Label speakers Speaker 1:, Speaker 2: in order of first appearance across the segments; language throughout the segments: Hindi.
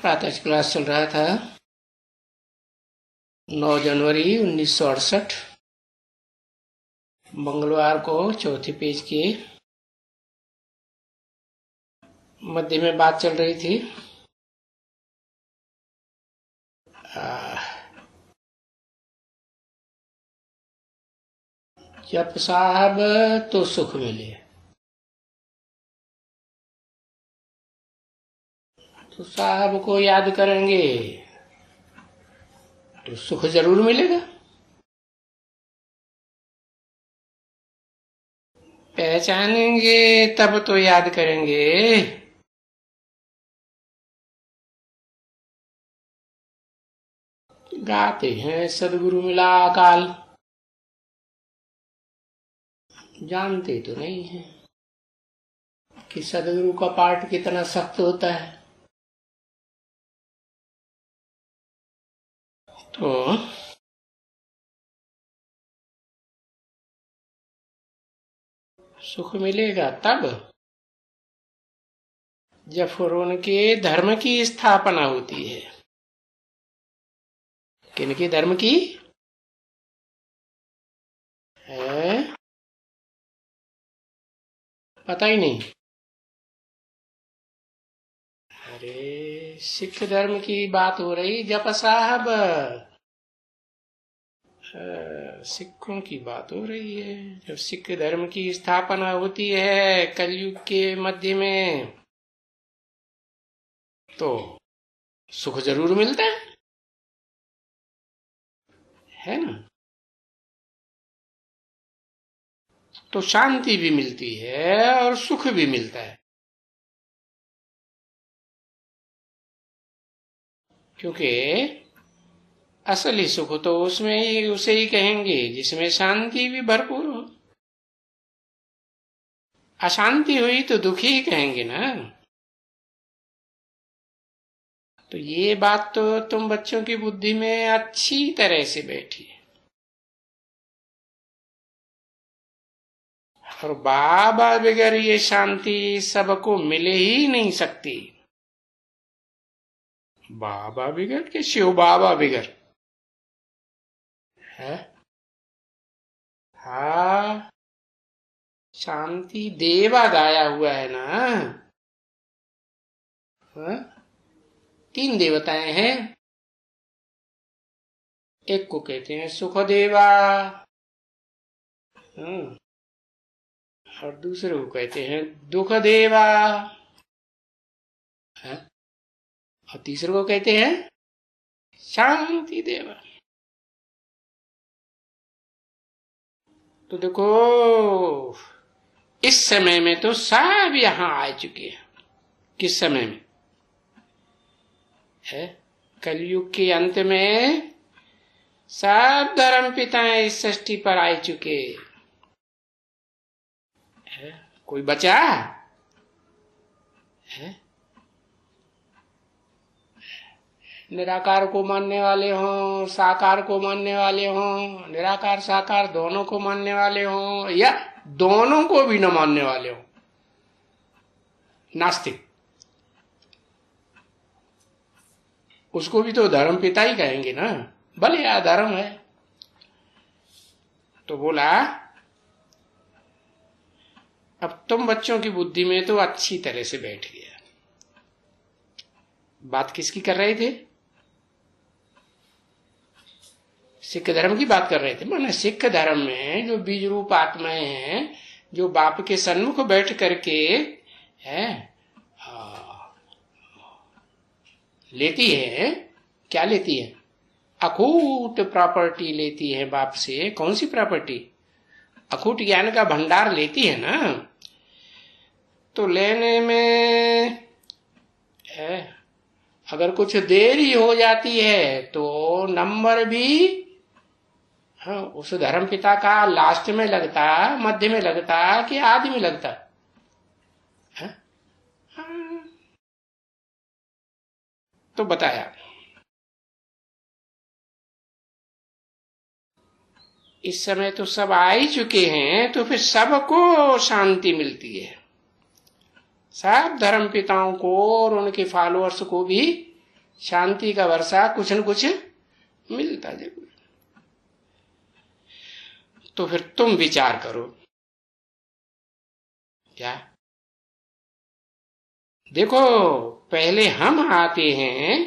Speaker 1: प्रातः क्लास चल रहा था 9 जनवरी 1968 मंगलवार को चौथे पेज के मध्य में बात चल रही थी। जप साहब तो सुख मिले, तो साहब को याद करेंगे तो सुख जरूर मिलेगा। पहचानेंगे तब तो याद करेंगे। गाते हैं सदगुरु मिला काल, जानते तो नहीं है कि सदगुरु का पाठ कितना सख्त होता है। तो सुख मिलेगा तब जब फिर उनके धर्म की स्थापना होती है। किनके धर्म की है पता ही नहीं। अरे सिख धर्म की बात हो रही जप साहब, सिखों की बात हो रही है। जब सिख धर्म की स्थापना होती है कलयुग के मध्य में तो सुख जरूर मिलता है ना। तो शांति भी मिलती है और सुख भी मिलता है, क्योंकि असली सुख तो उसमें ही उसे ही कहेंगे जिसमें शांति भी भरपूर हो। अशांति हुई तो दुखी ही कहेंगे ना। तो ये बात तो तुम बच्चों की बुद्धि में अच्छी तरह से बैठी है। और बाबा बगैर ये शांति सबको मिले ही नहीं सकती। बाबा बगैर के शिव बाबा बगैर है। हाँ, शांति देवा गाया हुआ है ना। हाँ? 3 देवताएं हैं। एक को कहते हैं सुख देवा, और दूसरे को कहते हैं दुख देवा, और तीसरे को कहते हैं शांति देवा। तो देखो इस समय में तो सब यहां आ चुके हैं। किस समय में है? कलयुग के अंत में सब धर्म पिताएं इस सृष्टि पर आ चुके है। कोई बचा है? निराकार को मानने वाले हों, साकार को मानने वाले हों, निराकार साकार दोनों को मानने वाले हों, या दोनों को भी न मानने वाले हों, नास्तिक, उसको भी तो धर्म पिता ही कहेंगे ना, भले अधर्म है। तो बोला अब तुम बच्चों की बुद्धि में तो अच्छी तरह से बैठ गया। बात किसकी कर रहे थे? सिख धर्म की बात कर रहे थे। माने सिख धर्म में जो बीज रूप आत्माएं हैं, जो बाप के सन्मुख बैठ करके है लेती है। क्या लेती है? अखूट प्रॉपर्टी लेती है बाप से। कौन सी प्रॉपर्टी? अखूट ज्ञान का भंडार लेती है ना। तो लेने में अगर कुछ देरी हो जाती है तो नंबर भी उस धर्म पिता का लास्ट में लगता, मध्य में लगता कि आदि में लगता है? तो बताया इस समय तो सब आ ही चुके हैं, तो फिर सबको शांति मिलती है। सब धर्म पिताओं को और उनके फॉलोअर्स को भी शांति का वर्षा कुछ न कुछ मिलता जरूर। तो फिर तुम विचार करो। क्या देखो, पहले हम आते हैं।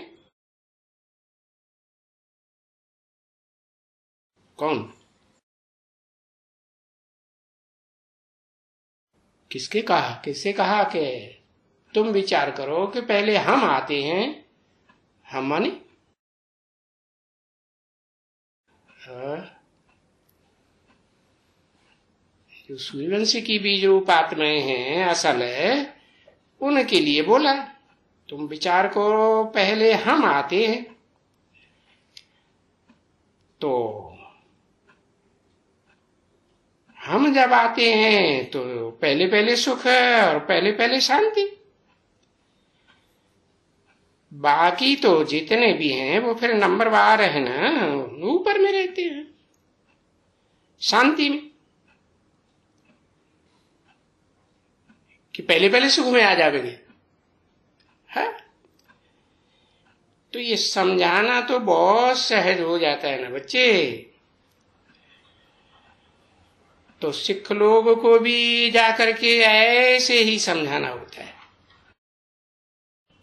Speaker 1: कौन? किसके कहा? किससे कहा कि तुम विचार करो कि पहले हम आते हैं? हम माने जो सूर्यवंशी की बीज रूप आत्माएं हैं असल है, उनके लिए बोला तुम विचार करो पहले हम आते हैं। तो हम जब आते हैं तो पहले पहले सुख है और पहले पहले शांति। बाकी तो जितने भी हैं वो फिर नंबर वार है ना, ऊपर में रहते हैं शांति में, कि पहले पहले सुख में आ जाएंगे। है तो ये समझाना तो बहुत सहज हो जाता है ना बच्चे। तो सिख लोग को भी जाकर के ऐसे ही समझाना होता है।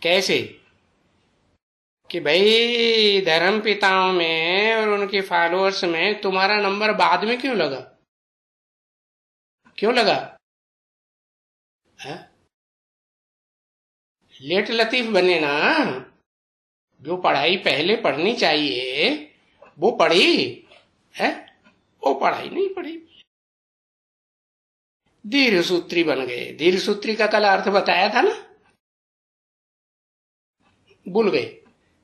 Speaker 1: कैसे? कि भाई धर्म पिताओं में और उनके फॉलोअर्स में तुम्हारा नंबर बाद में क्यों लगा? क्यों लगा? है? लेट लतीफ बने ना। जो पढ़ाई पहले पढ़नी चाहिए वो पढ़ी है, वो पढ़ाई नहीं पढ़ी, दीर्घ सूत्री बन गए। दीर्घ सूत्री का कल अर्थ बताया था ना, भूल गए।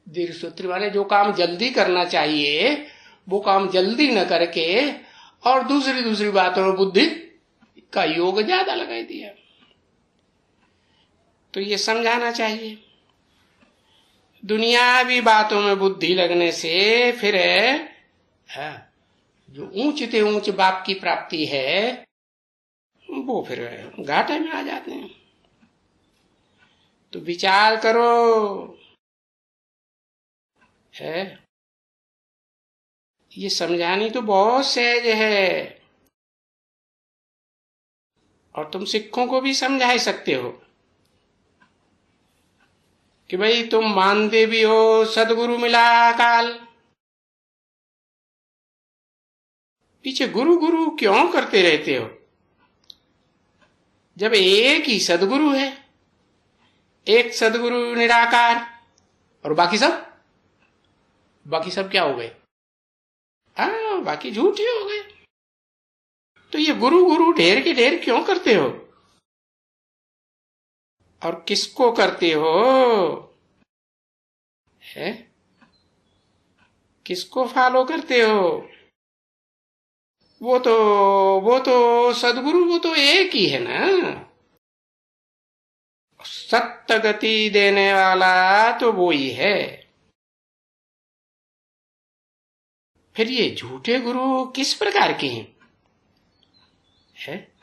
Speaker 1: दीर्घ सूत्री वाले जो काम जल्दी करना चाहिए वो काम जल्दी न करके और दूसरी दूसरी बातों में बुद्धि का योग ज्यादा लगा दिया। तो ये समझाना चाहिए, दुनियावी बातों में बुद्धि लगने से फिर जो ऊंच से ऊंच बाप की प्राप्ति है वो फिर घाटे में आ जाते हैं। तो विचार करो। है ये समझानी तो बहुत सहज है, और तुम सिखों को भी समझा ही सकते हो कि भाई तुम मानते भी हो सदगुरु मिला काल, पीछे गुरु गुरु क्यों करते रहते हो जब एक ही सदगुरु है? एक सदगुरु निराकार और बाकी सब क्या हो गए? बाकी झूठे हो गए। तो ये गुरु गुरु ढेर के ढेर क्यों करते हो? और किसको करते हो? है किसको फॉलो करते हो? वो तो सदगुरु, वो तो एक ही है ना। सत्य गति देने वाला तो वो ही है। फिर ये झूठे गुरु किस प्रकार के हैं? है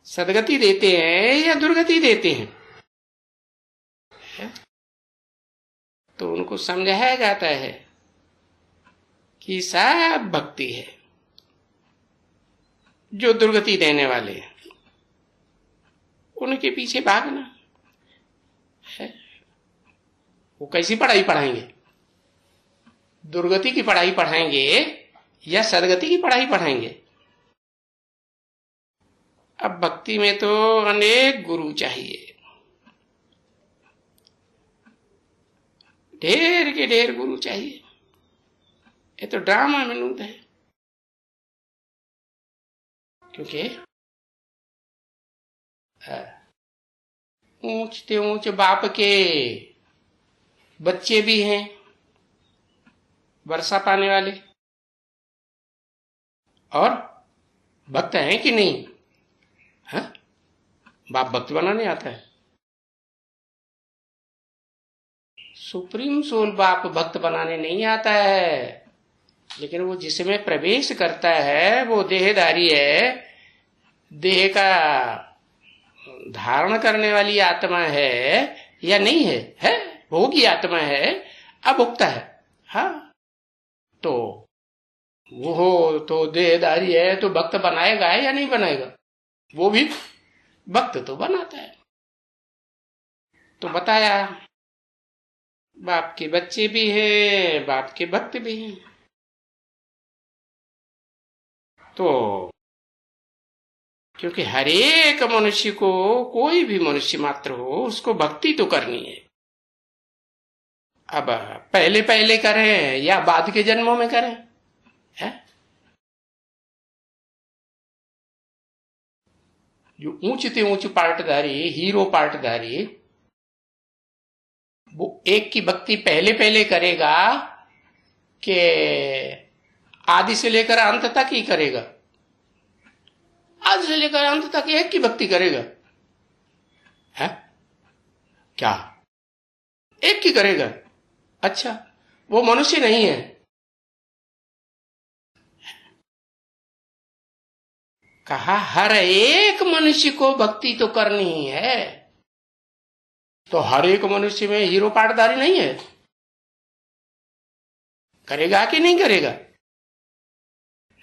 Speaker 1: सदगति देते हैं या दुर्गति देते हैं? है? तो उनको समझाया जाता है कि सब भक्ति है। जो दुर्गति देने वाले हैं उनके पीछे भागना है। वो कैसी पढ़ाई पढ़ाएंगे? दुर्गति की पढ़ाई पढ़ाएंगे या सदगति की पढ़ाई पढ़ाएंगे? अब भक्ति में तो अनेक गुरु चाहिए, ढेर के ढेर गुरु चाहिए। ये तो ड्रामा विनोद है, क्योंकि ऊंचते ऊंच बाप के बच्चे भी हैं वर्षा पाने वाले, और भक्त हैं कि नहीं? हाँ, बाप भक्त बनाने आता है। सुप्रीम सोल बाप भक्त बनाने नहीं आता है, लेकिन वो जिसमें प्रवेश करता है वो देहधारी है, देह का धारण करने वाली आत्मा है या नहीं है? है। भोगी आत्मा है, अभुक्ता है। हाँ, तो वो तो देहधारी है, तो भक्त बनाएगा है या नहीं बनाएगा? वो भी भक्त तो बनाता है। तो बताया बाप के बच्चे भी हैं, बाप के भक्त भी हैं। तो क्योंकि हर एक मनुष्य को, कोई भी मनुष्य मात्र हो, उसको भक्ति तो करनी है। अब पहले पहले करें या बाद के जन्मों में करें, है? जो ऊंच से ऊंच पार्टधारी, हीरो पार्टधारी, वो एक की भक्ति पहले पहले करेगा कि आदि से लेकर अंत तक ही करेगा? आदि से लेकर अंत तक एक की भक्ति करेगा, है क्या? एक की करेगा। अच्छा, वो मनुष्य नहीं है। कहा हर एक मनुष्य को भक्ति तो करनी ही है। तो हर एक मनुष्य में हीरो पाटदारी नहीं है, करेगा कि नहीं करेगा?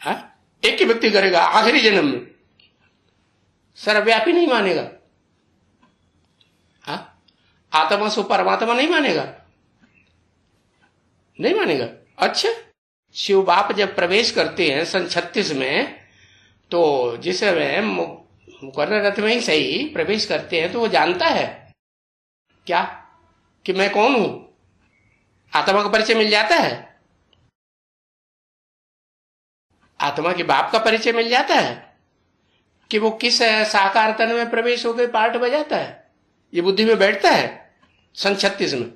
Speaker 1: हा? एक की भक्ति करेगा आखिरी जन्म में, सर्वव्यापी नहीं मानेगा। हा? आत्मा सो परमात्मा नहीं मानेगा, नहीं मानेगा। अच्छा, शिव बाप जब प्रवेश करते हैं सन 36 में, तो जिस समय मुकर्रर रथ में ही सही प्रवेश करते हैं, तो वो जानता है क्या कि मैं कौन हूं? आत्मा का परिचय मिल जाता है, आत्मा के बाप का परिचय मिल जाता है कि वो किस साकार तन में प्रवेश होकर पार्ट बजाता है। ये बुद्धि में बैठता है सन 36 में?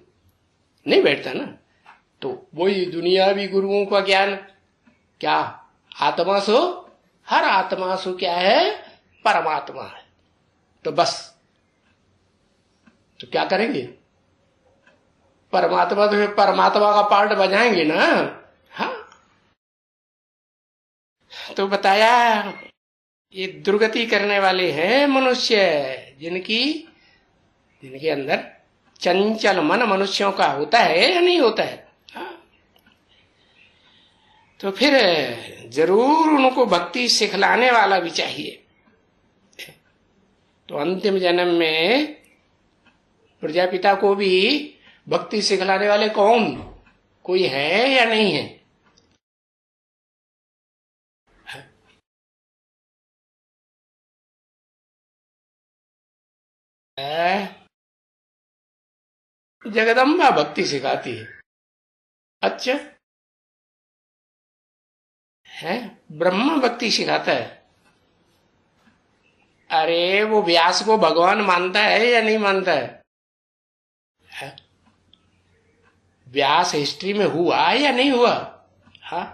Speaker 1: नहीं बैठता ना। तो वही दुनियावी गुरुओं का ज्ञान क्या? आत्मा सो, हर आत्मा सो क्या है? परमात्मा है। तो बस, तो क्या करेंगे? परमात्मा तो परमात्मा का पार्ट बजाएंगे ना। हाँ, तो बताया ये दुर्गति करने वाले हैं मनुष्य, जिनके अंदर चंचल मन मनुष्यों का होता है या नहीं होता है। हाँ? तो फिर जरूर उनको भक्ति सिखलाने वाला भी चाहिए। तो अंतिम जन्म में प्रजापिता को भी भक्ति सिखलाने वाले कौन, कोई है या नहीं है? जगदम्बा भक्ति सिखाती है। अच्छा है, ब्रह्मा भक्ति सिखाता है। अरे वो व्यास को भगवान मानता है या नहीं मानता है? व्यास हिस्ट्री में हुआ या नहीं हुआ? हाँ,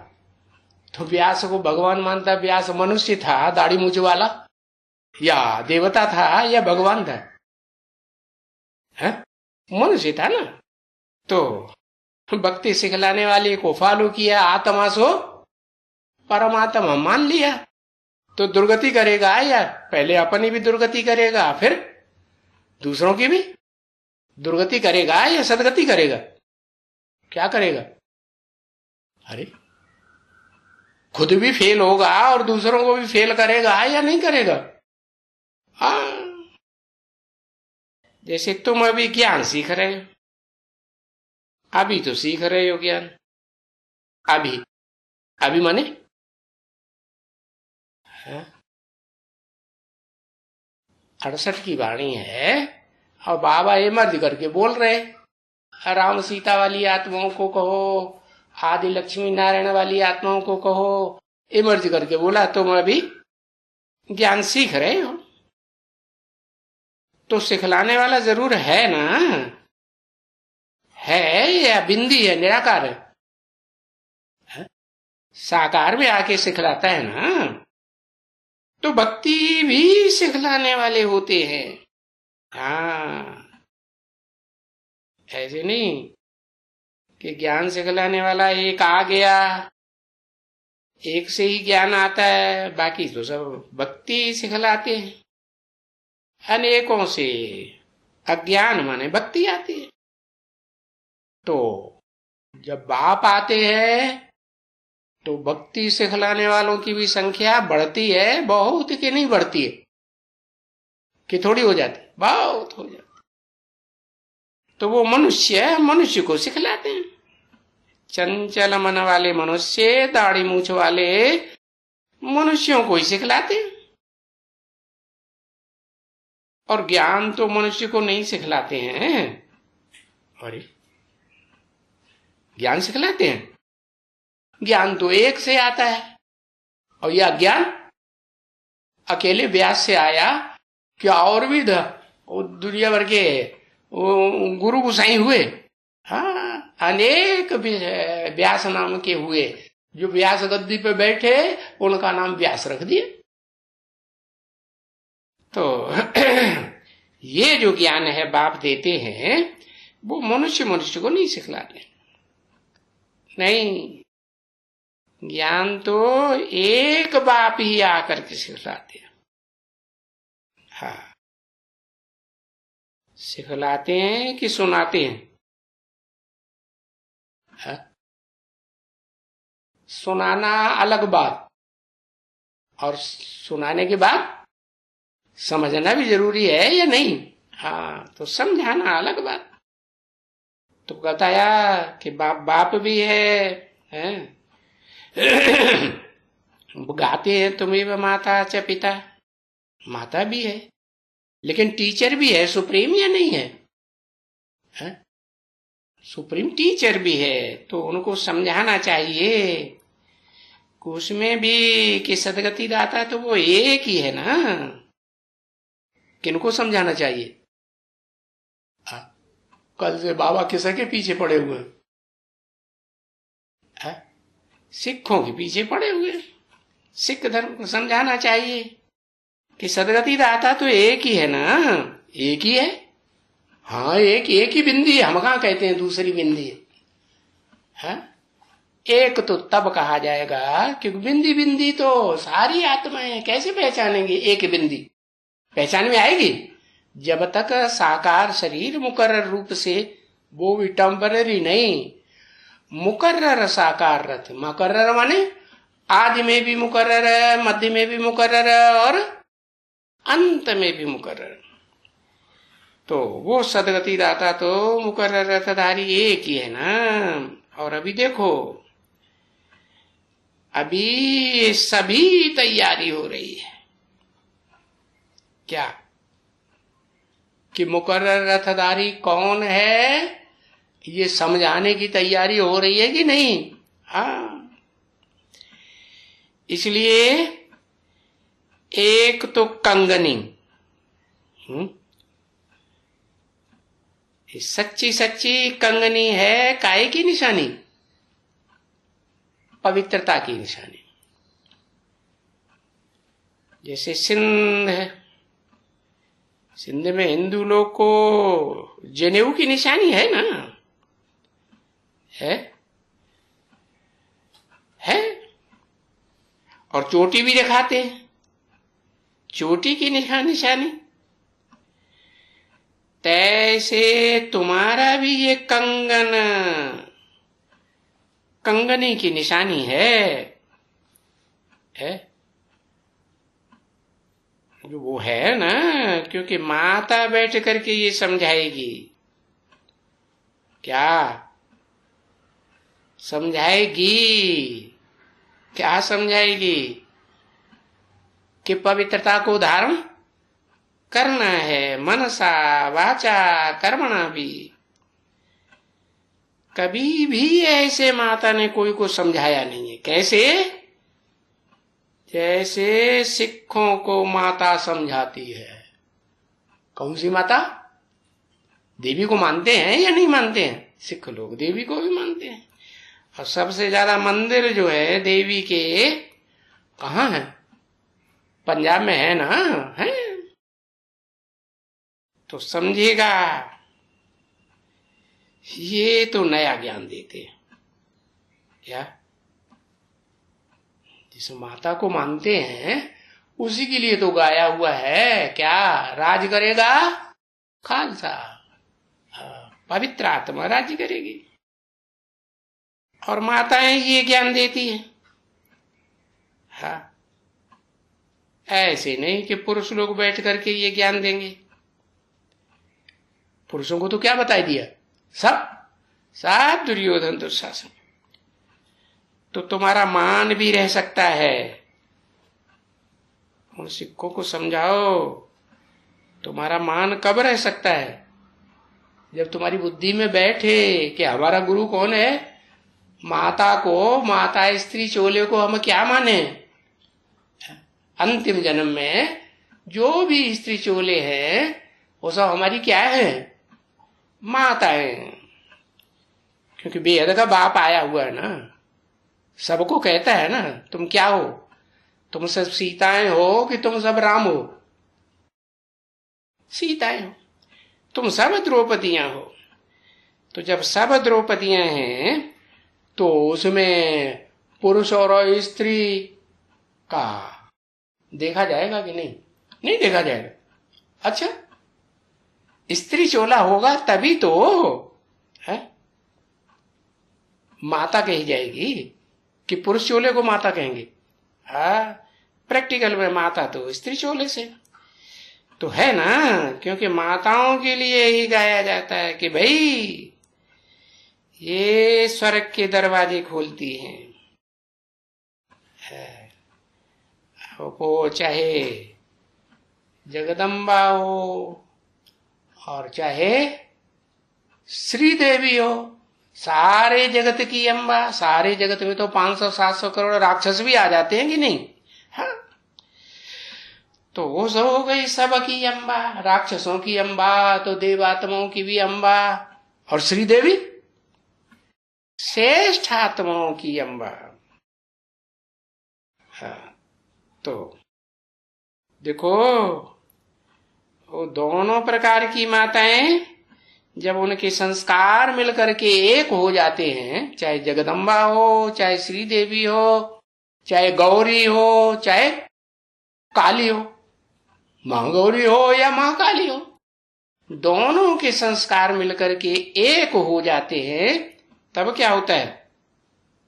Speaker 1: तो व्यास को भगवान मानता। व्यास मनुष्य था दाढ़ी मूछ वाला, या देवता था या भगवान था? है? मनुष्य था ना। तो भक्ति सिखलाने वाले को फॉलो किया, आत्मा सो परमात्मा मान लिया, तो दुर्गति करेगा या पहले अपनी भी दुर्गति करेगा, फिर दूसरों की भी दुर्गति करेगा या सदगति करेगा? क्या करेगा? अरे खुद भी फेल होगा और दूसरों को भी फेल करेगा या नहीं करेगा? हाँ, जैसे तुम अभी ज्ञान सीख रहे हो, अभी तो सीख रहे हो ज्ञान। अभी अभी माने 68 की वाणी है और बाबा इमर्ज करके बोल रहे, राम सीता वाली आत्माओं को कहो, आदि लक्ष्मी नारायण वाली आत्माओं को कहो, इमर्ज करके बोला। तुम अभी ज्ञान सीख रहे हो, तो सिखलाने वाला जरूर है ना? है या बिंदी है, निराकार है? साकार में आके सिखलाता है ना। तो भक्ति भी सिखलाने वाले होते हैं। हाँ, ऐसे नहीं कि ज्ञान सिखलाने वाला एक आ गया, एक से ही ज्ञान आता है, बाकी तो सब भक्ति सिखलाते हैं। अनेकों से अज्ञान माने भक्ति आती है। तो जब बाप आते हैं तो भक्ति सिखलाने वालों की भी संख्या बढ़ती है, बहुत कि नहीं बढ़ती है, कि थोड़ी हो जाती, बहुत हो जाती। तो वो मनुष्य को सिखलाते हैं। चंचल मन वाले मनुष्य, दाढ़ी मूछ वाले मनुष्यों को ही सिखलाते हैं। और ज्ञान तो मनुष्य को नहीं सिखलाते हैं। अरे ज्ञान सिखलाते हैं? ज्ञान तो एक से आता है। और यह ज्ञान अकेले व्यास से आया क्या? और भी दुनिया भर के गुरु गुसाई हुए। हाँ, अनेक व्यास नाम के हुए, जो व्यास गद्दी पे बैठे उनका नाम व्यास रख दिए। तो ये जो ज्ञान है बाप देते हैं, वो मनुष्य को नहीं सिखलाते। नहीं, ज्ञान तो एक बाप ही आकर के सिखलाते हैं। हाँ, सिखलाते हैं कि सुनाते हैं? हाँ? सुनाना अलग बात, और सुनाने के बाद समझना भी जरूरी है या नहीं? हाँ, तो समझाना अलग बात। तो बताया कि बाप भी है? गाते हैं तुम्हें माता च पिता, माता भी है, लेकिन टीचर भी है सुप्रीम या नहीं है? सुप्रीम टीचर भी है, तो उनको समझाना चाहिए कि उसमें भी कि सदगति दाता तो वो एक ही है ना। किनको समझाना चाहिए? कल से बाबा किसके पीछे पड़े हुए हैं? सिखों के पीछे पड़े हुए। सिख धर्म को समझाना चाहिए कि सदगति दाता तो एक ही है ना, एक ही है। हाँ, एक ही बिंदी है, हम कहाँ कहते हैं दूसरी बिंदी है? एक तो तब कहा जाएगा क्योंकि बिंदी बिंदी तो सारी आत्माएं, कैसे पहचानेंगे एक बिंदी? पहचान में आएगी जब तक साकार शरीर मुकर्रर रूप से, वो भी टेम्पररी नहीं, मुकर्रर साकार रथ। मुकर्रर माने आदि में भी मुकर्रर है, मध्य में भी मुकर्रर है और अंत में भी मुकर्रर। तो वो सदगति दाता तो मुकर्रर रथधारी एक ही है ना। और अभी देखो, अभी सभी तैयारी हो रही है। क्या? कि मुकर्रर रथधारी कौन है, ये समझाने की तैयारी हो रही है कि नहीं? हाँ, इसलिए एक तो कंगनी, सच्ची सच्ची कंगनी है, काहे की निशानी? पवित्रता की निशानी। जैसे सिंध है, सिंध में हिंदू लोग को जनेऊ की निशानी है ना, है और चोटी भी दिखाते हैं, चोटी की निशानी। तैसे तुम्हारा भी ये कंगनी की निशानी है जो वो है ना, क्योंकि माता बैठ करके ये समझाएगी। क्या समझाएगी? क्या समझाएगी? कि पवित्रता को धारण करना है, मनसा वाचा कर्मणा भी। कभी भी ऐसे माता ने कोई को समझाया नहीं है। कैसे? जैसे सिखों को माता समझाती है। कौन सी माता? देवी को मानते हैं या नहीं मानते हैं? सिख लोग देवी को भी मानते हैं। और सबसे ज्यादा मंदिर जो है देवी के कहाँ है? पंजाब में है ना, है? तो समझिएगा, ये तो नया ज्ञान देते हैं। क्या? जिस माता को मानते हैं उसी के लिए तो गाया हुआ है। क्या? राज करेगा खालसा, पवित्र आत्मा राज्य करेगी। और माताएं ये ज्ञान देती हैं। हाँ, ऐसे नहीं कि पुरुष लोग बैठ करके ये ज्ञान देंगे। पुरुषों को तो क्या बताई दिया, सब सब दुर्योधन दुशासन। तो तुम्हारा मान भी रह सकता है। उन सिक्कों को समझाओ, तुम्हारा मान कब रह सकता है, जब तुम्हारी बुद्धि में बैठे कि हमारा गुरु कौन है। माता को, माता स्त्री चोले को हम क्या माने। अंतिम जन्म में जो भी स्त्री चोले हैं वो सब हमारी क्या है, माताएं। क्योंकि बेहद का बाप आया हुआ है ना, सबको कहता है ना तुम क्या हो, तुम सब सीताएं हो कि तुम सब राम हो। सीताएं हो, तुम सब द्रौपदियां हो। तो जब सब द्रौपदियां हैं तो उसमें पुरुष और स्त्री का देखा जाएगा कि नहीं, नहीं देखा जाएगा। अच्छा, स्त्री चोला होगा तभी तो है माता कही जाएगी कि पुरुष चोले को माता कहेंगे। हाँ, प्रैक्टिकल में माता तो स्त्री चोले से तो है ना, क्योंकि माताओं के लिए ही गाया जाता है कि भाई ये स्वर्ग के दरवाजे खोलती हैं। वो चाहे जगदम्बा हो और चाहे श्री देवी हो, सारे जगत की अम्बा। सारे जगत में तो 500-700 करोड़ राक्षस भी आ जाते हैं कि नहीं। हाँ, तो वो सब हो गई सब की अम्बा, राक्षसों की अम्बा तो देवात्माओं की भी अम्बा, और श्री देवी श्रेष्ठ आत्माओं की अम्बा। हाँ, तो देखो वो दोनों प्रकार की माताएं जब उनके संस्कार मिलकर के एक हो जाते हैं, चाहे जगदम्बा हो, चाहे श्री देवी हो, चाहे गौरी हो, चाहे काली हो, महागौरी हो या महाकाली हो, दोनों के संस्कार मिलकर के एक हो जाते हैं, तब क्या होता है,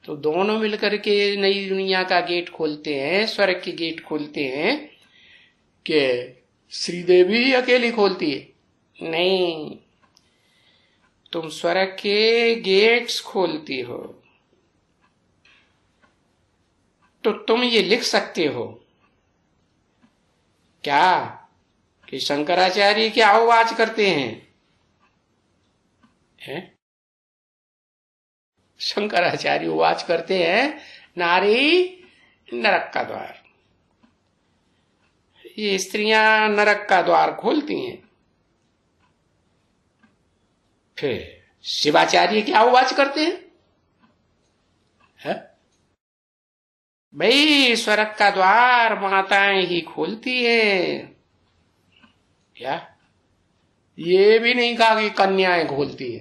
Speaker 1: तो दोनों मिलकर के नई दुनिया का गेट खोलते हैं, स्वर्ग के गेट खोलते हैं। कि श्रीदेवी अकेली खोलती है, नहीं, तुम स्वर्ग के गेट्स खोलती हो। तो तुम ये लिख सकते हो क्या कि शंकराचार्य क्या आवाज करते हैं? शंकराचार्य आवाज करते हैं नारी नरक का द्वार। ये स्त्रियां नरक का द्वार खोलती हैं। फिर शिवाचार्य क्या आवाज करते हैं? भाई स्वर्ग का द्वार माताएं ही खोलती हैं। क्या ये भी नहीं कहा कि कन्याएं खोलती है।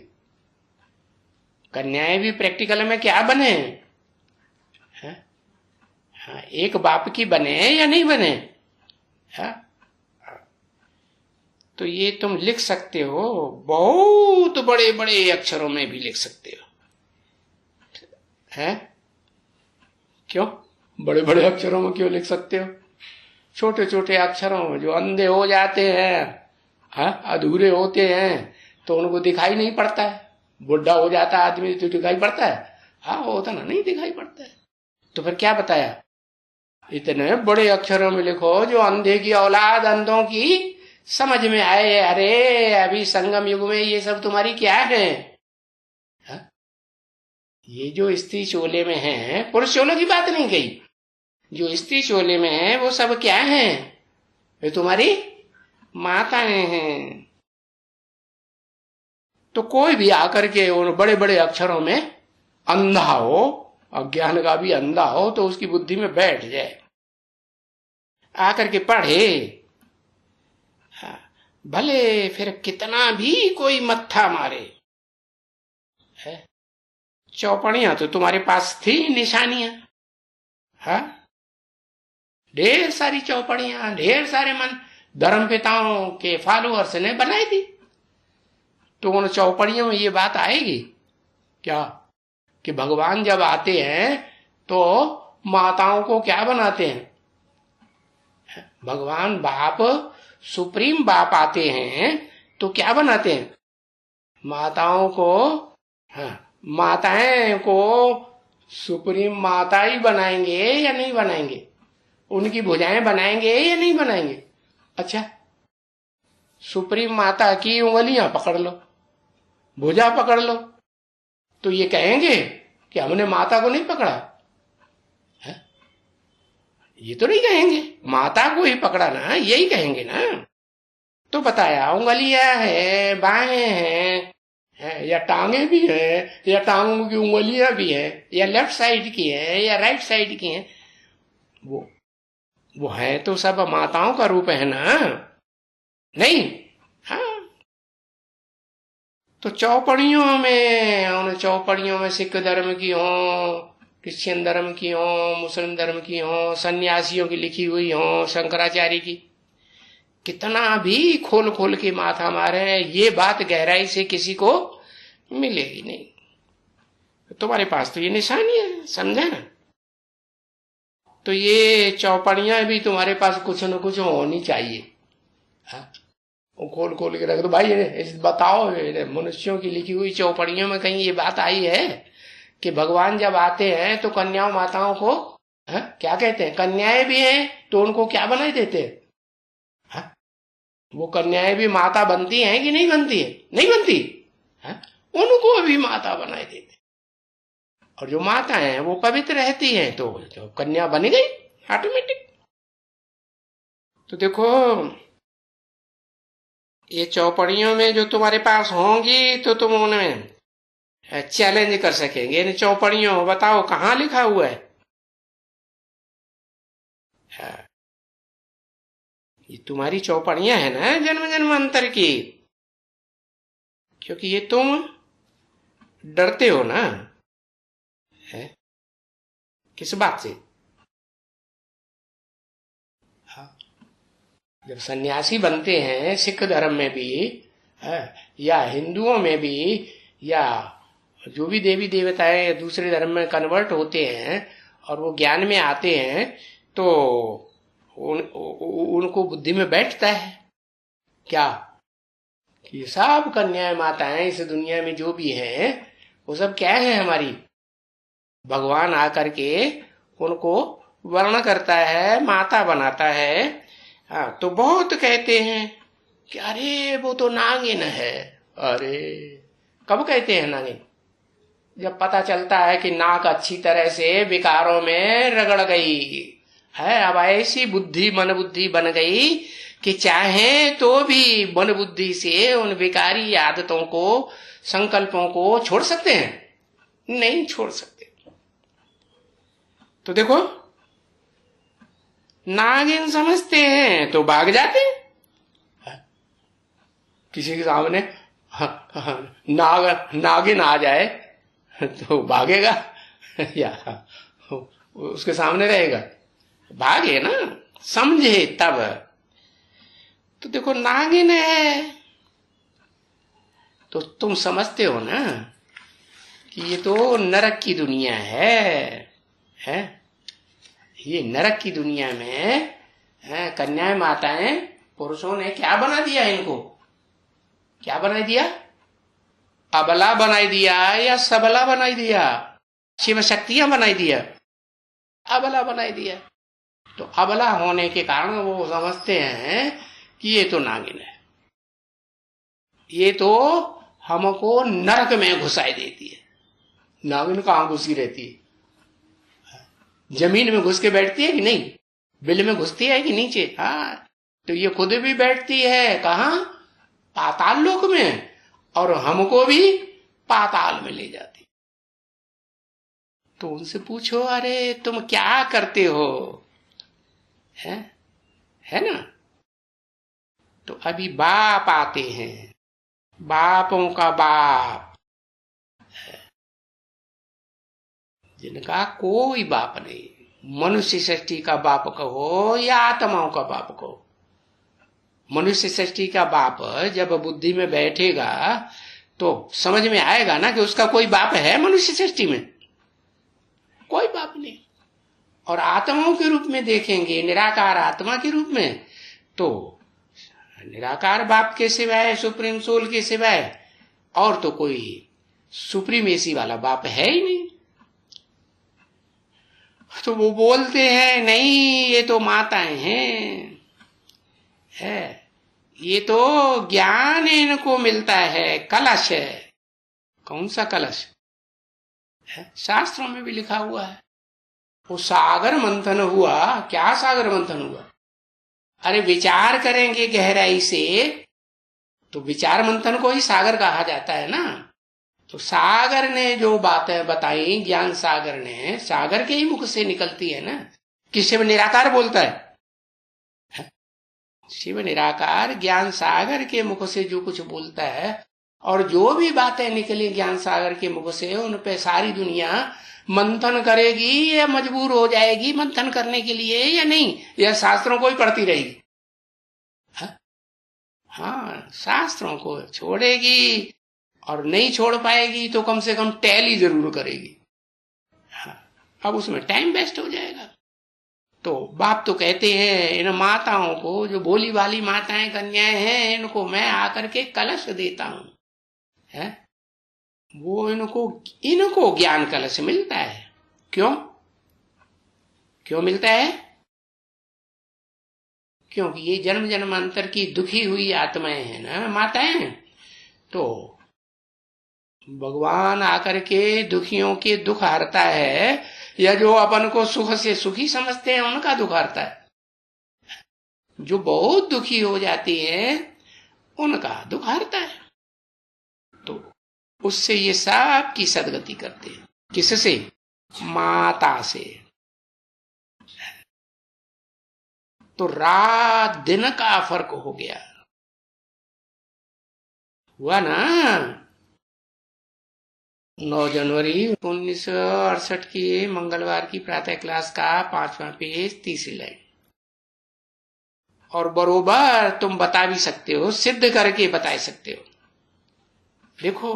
Speaker 1: कन्याएं भी प्रैक्टिकल में क्या बने, हाँ, एक बाप की बने या नहीं बने। हाँ, तो ये तुम लिख सकते हो, बहुत बड़े बड़े अक्षरों में भी लिख सकते हो। हैं? क्यों बड़े बड़े अक्षरों में क्यों लिख सकते हो? छोटे छोटे अक्षरों में जो अंधे हो जाते हैं, हाँ, अधूरे होते हैं, तो उनको दिखाई नहीं पड़ता है। बुढ़ा हो जाता आदमी तो दिखाई पड़ता है, हाँ, होता ना, नहीं दिखाई पड़ता है। तो फिर क्या बताया, इतने बड़े अक्षरों में लिखो जो अंधे की औलाद अंधों की समझ में आए। अरे अभी संगम युग में ये सब तुम्हारी क्या है? हा? ये जो स्त्री चोले में है, पुरुष चोले की बात नहीं कही, जो स्त्री चोले में है वो सब क्या है? वे तुम्हारी माताएं हैं। तो कोई भी आकर के उन बड़े बड़े अक्षरों में अंधा हो, अज्ञान का भी अंधा हो, तो उसकी बुद्धि में बैठ जाए, आकर के पढ़े। हाँ, भले फिर कितना भी कोई मत्था मारे, है चौपड़ियां तो तुम्हारे पास थी, निशानियां, हाँ, ढेर सारी चौपड़ियां, ढेर सारे मन धर्म पिताओं के फॉलोअर्स ने बनाई थी। तो उन चौपड़ियों में ये बात आएगी क्या कि भगवान जब आते हैं तो माताओं को क्या बनाते हैं? भगवान बाप, सुप्रीम बाप आते हैं तो क्या बनाते हैं? माताओं को, हाँ, माताएं को सुप्रीम माता ही बनाएंगे या नहीं बनाएंगे? उनकी भुजाएं बनाएंगे या नहीं बनाएंगे? अच्छा, सुप्रीम माता की उंगलियां पकड़ लो, भुजा पकड़ लो, तो ये कहेंगे कि हमने माता को नहीं पकड़ा? है? ये तो नहीं कहेंगे, माता को ही पकड़ा ना, यही कहेंगे ना। तो बताया उंगलियां है, बाहें हैं, है या टांगे भी है, या टांगों की उंगलियां भी है, या लेफ्ट साइड की है या राइट साइड की है, वो है तो सब माताओं का रूप है ना, नहीं? हाँ, तो चौपड़ियों में, उन चौपड़ियों में सिख धर्म की हो, क्रिश्चियन धर्म की हो, मुस्लिम धर्म की हो, सन्यासियों की लिखी हुई हो, शंकराचार्य की, कितना भी खोल खोल के माथा मारे, ये बात गहराई से किसी को मिलेगी नहीं। तुम्हारे पास तो ये निशानी है, समझा ना? तो ये चौपड़ियां भी तुम्हारे पास कुछ न कुछ होनी चाहिए। हाँ? वो खोल खोल के रख दो भाई, बताओ मनुष्यों की लिखी हुई चौपड़ियों में कहीं ये बात आई है कि भगवान जब आते हैं तो कन्याओं माताओं को, हाँ, क्या कहते हैं? कन्याएं भी हैं तो उनको क्या बनाई देते हैं? हाँ? वो कन्याएं भी माता बनती हैं कि नहीं बनती है? नहीं बनती। हाँ? उनको भी माता बनाई देते, और जो माता हैं वो पवित्र रहती हैं तो कन्या बन गई ऑटोमेटिक। तो देखो, ये चौपड़ियों में जो तुम्हारे पास होंगी तो तुम उनमें चैलेंज कर सकेंगे। इन चौपड़ियों बताओ कहाँ लिखा हुआ है? ये तुम्हारी चौपड़ियां है ना जन्म जन्मांतर की, क्योंकि ये तुम डरते हो ना, है? किस बात से? हाँ, जब सन्यासी बनते हैं सिख धर्म में भी है, या हिंदुओं में भी, या जो भी देवी देवताएं दूसरे धर्म में कन्वर्ट होते हैं और वो ज्ञान में आते हैं, तो उनको बुद्धि में बैठता है क्या कि सब कन्याएं माताएं इस दुनिया में जो भी हैं वो सब क्या है? हमारी। भगवान आकर के उनको वर्ण करता है, माता बनाता है। हाँ, तो बहुत कहते हैं कि अरे वो तो नागिन है। अरे कब कहते हैं नागिन? जब पता चलता है कि नाक अच्छी तरह से विकारों में रगड़ गई है, अब ऐसी बुद्धि मन बुद्धि बन गई कि चाहे तो भी मन बुद्धि से उन विकारी आदतों को, संकल्पों को छोड़ सकते हैं? नहीं छोड़ सकते। तो देखो, नागिन समझते हैं तो भाग जाते हैं। किसी के सामने नागिन आ जाए तो भागेगा या उसके सामने रहेगा? भागे ना, समझे तब। तो देखो, नागिन है तो तुम समझते हो ना कि ये तो नरक की दुनिया है? ये नरक की दुनिया में कन्याएं माताएं पुरुषों ने क्या बना दिया? इनको क्या बना दिया? अबला बनाई दिया या सबला बनाई दिया? शिव शक्तियां बनाई दिया? अबला बनाई दिया। तो अबला होने के कारण वो समझते हैं कि ये तो नागिन है, ये तो हमको नरक में घुसाई देती है। नागिन कहाँ घुसी रहती है? जमीन में घुस के बैठती है कि नहीं? बिल में घुसती है कि नीचे? हाँ, तो ये खुद भी बैठती है कहाँ? पाताल लोक में, और हमको भी पाताल में ले जाती। तो उनसे पूछो, अरे तुम क्या करते हो? है ना? तो अभी बाप आते हैं, बापों का बाप, जिनका कोई बाप नहीं, मनुष्य सृष्टि का बाप कहो या आत्माओं का बाप कहो। मनुष्य सृष्टि का बाप जब बुद्धि में बैठेगा तो समझ में आएगा ना कि उसका कोई बाप है मनुष्य सृष्टि में? कोई बाप नहीं। और आत्माओं के रूप में देखेंगे, निराकार आत्मा के रूप में, तो निराकार बाप के सिवाय, सुप्रीम सोल के सिवाय और तो कोई सुप्रीमेसी वाला बाप है ही नहीं। तो वो बोलते हैं नहीं ये तो माताएं हैं, है ये तो ज्ञान इनको मिलता है, कलश है। कौन सा कलश है? शास्त्रों में भी लिखा हुआ है। वो सागर मंथन हुआ। क्या सागर मंथन हुआ? अरे विचार करेंगे गहराई से तो विचार मंथन को ही सागर कहा जाता है ना। तो सागर ने जो बातें बताई, ज्ञान सागर ने, सागर के ही मुख से निकलती है ना। कि शिव निराकार बोलता है? शिव निराकार ज्ञान सागर के मुख से जो कुछ बोलता है, और जो भी बातें निकली ज्ञान सागर के मुख से, उन पे सारी दुनिया मंथन करेगी या मजबूर हो जाएगी मंथन करने के लिए, या नहीं, या शास्त्रों को ही पढ़ती रहेगी? हाँ, शास्त्रों को छोड़ेगी, और नहीं छोड़ पाएगी तो कम से कम टैली जरूर करेगी। हाँ, अब उसमें टाइम वेस्ट हो जाएगा। तो बाप तो कहते हैं इन माताओं को, जो भोली वाली माताएं कन्याएं हैं, इनको मैं आकर के कलश देता हूं, है वो इनको ज्ञान कलश मिलता है। क्यों क्यों मिलता है? क्योंकि ये जन्म जन्मांतर की दुखी हुई आत्माएं हैं ना, माताएं। तो भगवान आकर के दुखियों के दुख हरता है, या जो अपन को सुख से सुखी समझते हैं उनका दुख हरता है। जो बहुत दुखी हो जाती है उनका दुख हरता है। तो उससे ये सब की सदगति करते हैं। किससे? माता से। तो रात दिन का फर्क हो गया, हुआ ना। 9 जनवरी 1968 की मंगलवार की प्रातः क्लास का 5वां पेज, तीसरी लाइन। और बरोबर तुम बता भी सकते हो, सिद्ध करके बता सकते हो। देखो,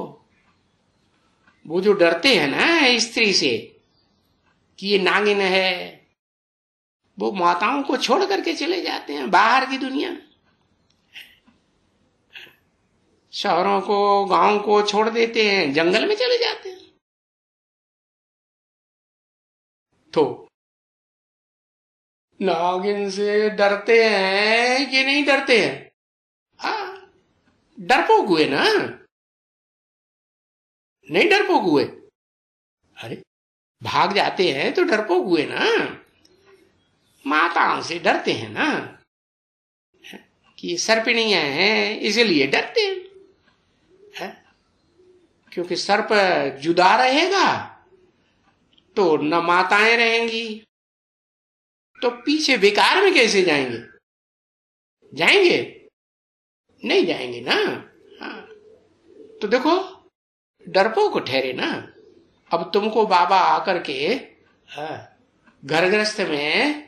Speaker 1: वो जो डरते हैं ना स्त्री से कि ये नागिन है, वो माताओं को छोड़ करके चले जाते हैं बाहर की दुनिया। शहरों को, गांव को छोड़ देते हैं, जंगल में चले जाते हैं। तो नागिन से डरते हैं कि नहीं डरते हैं? हाँ, डरपोक हुए ना, नहीं डरपोक हुए? अरे भाग जाते हैं तो डरपोक हुए ना। माताओं से डरते हैं ना, कि सर्पिणियां हैं इसलिए डरते हैं, है? क्योंकि सर्प जुदा रहेगा तो न माताएं रहेंगी, तो पीछे बेकार में कैसे जाएंगे? जाएंगे? नहीं जाएंगे ना। हाँ, तो देखो डरपोक ठहरे ना। अब तुमको बाबा आकर के घर गृहस्थ में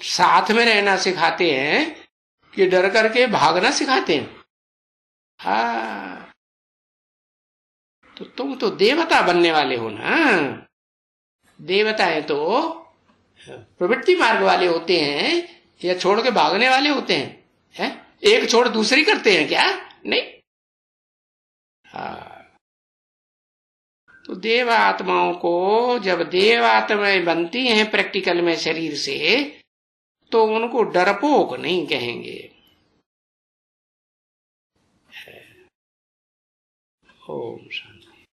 Speaker 1: साथ में रहना सिखाते हैं कि डर करके भागना सिखाते हैं? हाँ, तो तुम तो देवता बनने वाले हो ना। देवताएं तो प्रवृत्ति मार्ग वाले होते हैं या छोड़ के भागने वाले होते हैं? एक छोड़ दूसरी करते हैं क्या? नहीं। हाँ, तो देव आत्माओं को जब देव आत्माएं बनती हैं प्रैक्टिकल में शरीर से, तो उनको डरपोक नहीं कहेंगे। ओम शांति।